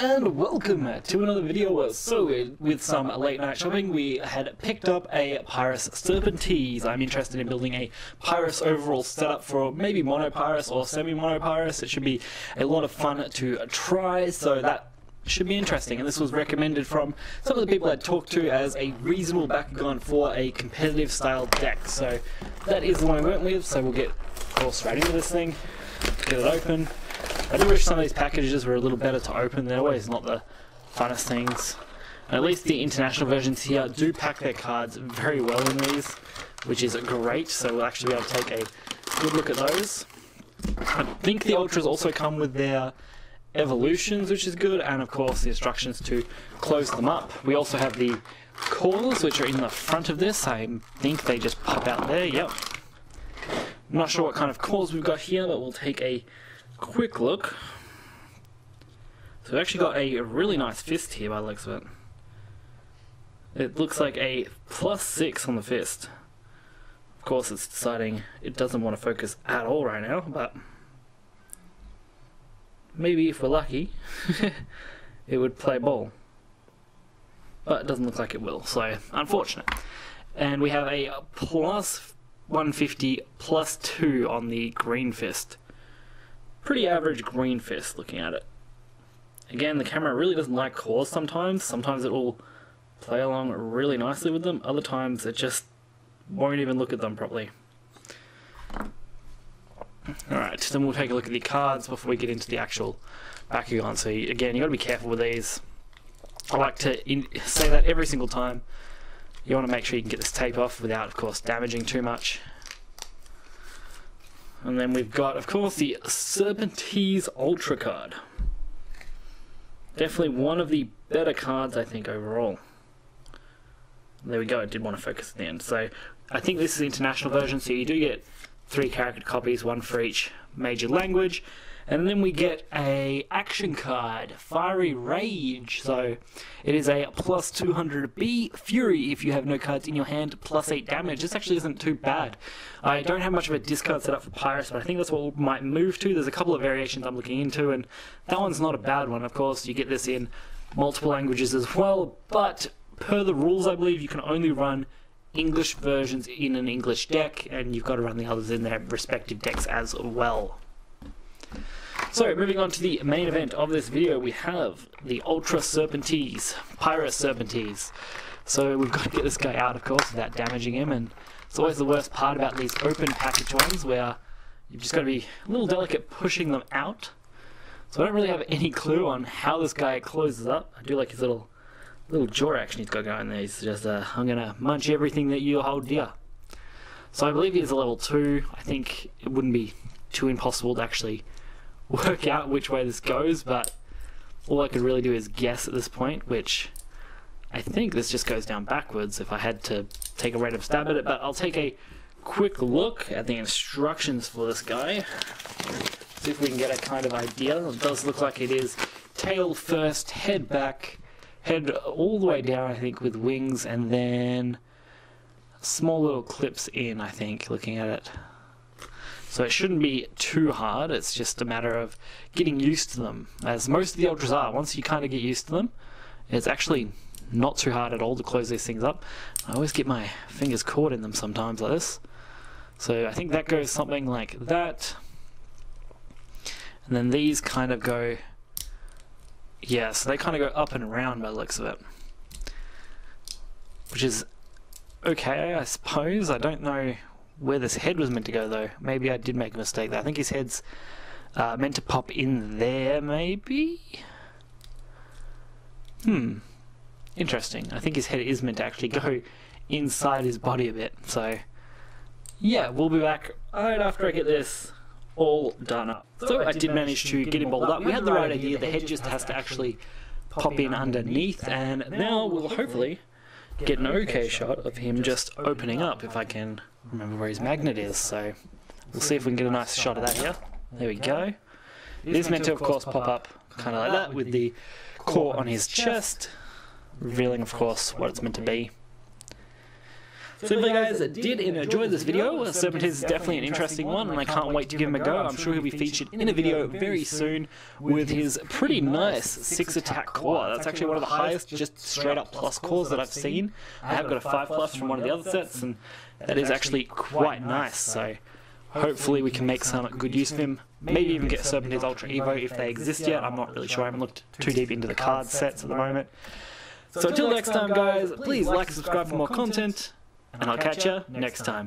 and welcome to another video. So with some late night shopping, we had picked up a Pyrus Serpenteze. I'm interested in building a Pyrus overall setup for maybe mono Pyrus or semi-mono Pyrus. It should be a lot of fun to try, so that should be interesting. And this was recommended from some of the people I talked to as a reasonable Bakugan for a competitive style deck. So that is the one I went with, so we'll get, of course, right into this thing, get it open. I do wish some of these packages were a little better to open. They're always not the funnest things. And at least the international versions here do pack their cards very well in these, which is great, so we'll actually be able to take a good look at those. I think the Ultras also come with their evolutions, which is good, and of course the instructions to close them up. We also have the cores, which are in the front of this. I think they just pop out there, yep. I'm not sure what kind of cores we've got here, but we'll take a quick look. So we've actually got a really nice fist here by the looks of it. It looks like a +6 on the fist. Of course it's deciding it doesn't want to focus at all right now, but maybe if we're lucky it would play ball. But it doesn't look like it will, so unfortunate. And we have a +150 +2 on the green fist. Pretty average green fist looking at it. Again, the camera really doesn't like cores sometimes. Sometimes it will play along really nicely with them. Other times it just won't even look at them properly. Alright, then we'll take a look at the cards before we get into the actual Bakugan. So again, you got to be careful with these. I like to say that every single time. You want to make sure you can get this tape off without, of course, damaging too much. And then we've got, of course, the Serpenteze Ultra card. Definitely one of the better cards, I think, overall. There we go, I did want to focus at the end. So, I think this is the international version, so you do get 3 character copies, 1 for each major language. And then we get a action card, Fiery Rage. So it is a +200B Fury if you have no cards in your hand, +8 damage. This actually isn't too bad. I don't have much of a discard set up for Pyrus, but I think that's what we might move to. There's a couple of variations I'm looking into, and that one's not a bad one. Of course, you get this in multiple languages as well, but per the rules, I believe you can only run English versions in an English deck, and you've got to run the others in their respective decks as well. So, moving on to the main event of this video, we have the Ultra Serpenteze, Pyrus Serpenteze. So we've got to get this guy out, of course, without damaging him, and it's always the worst part about these open package ones, where you've just got to be a little delicate pushing them out. So I don't really have any clue on how this guy closes up. I do like his little jaw action he's got going there. He's just, I'm gonna munch everything that you hold dear. So I believe he's a level 2. I think it wouldn't be too impossible to actually work out which way this goes, but all I could really do is guess at this point, which I think this just goes down backwards if I had to take a random stab at it, but I'll take a quick look at the instructions for this guy, see if we can get a kind of idea. It does look like it is tail first, head back, head all the way down, I think, with wings, and then small little clips in, I think, looking at it. So it shouldn't be too hard, it's just a matter of getting used to them, as most of the Ultras are. Once you kind of get used to them, it's actually not too hard at all to close these things up. I always get my fingers caught in them sometimes like this. So I think that goes something like that. And then these kind of go, yeah, so they kind of go up and around by the looks of it. Which is okay, I suppose. I don't know where this head was meant to go, though. Maybe I did make a mistake there. I think his head's meant to pop in there, maybe? Interesting. I think his head is meant to actually go inside his body a bit. So, yeah, we'll be back right after I get this all done up. So I did manage to get him balled up. We had the right idea. The head just has to actually pop in underneath, and now we'll hopefully get an okay shot of him just opening up, if I can remember where his magnet is. So we'll see if we can get a nice shot of that here. There we go. It is meant to, of course, pop up kind of like that with the core on his chest, revealing, of course, what it's meant to be. So if you guys did enjoy this video, Serpenteze is definitely an interesting one, and I can't wait to give him a go. I'm sure he'll be featured in a video very soon with his pretty nice 6 attack core. That's actually one of the highest, just straight up plus cores that I've seen. I have got a 5 plus from one of the other sets, and that is actually quite nice. So hopefully we can make some good use of him. Maybe even get Serpenteze Ultra Evo if they exist yet. I'm not really sure. I haven't looked too deep into the card sets at the moment. So until next time, guys, please like and subscribe for more content, and I'll catch you next time.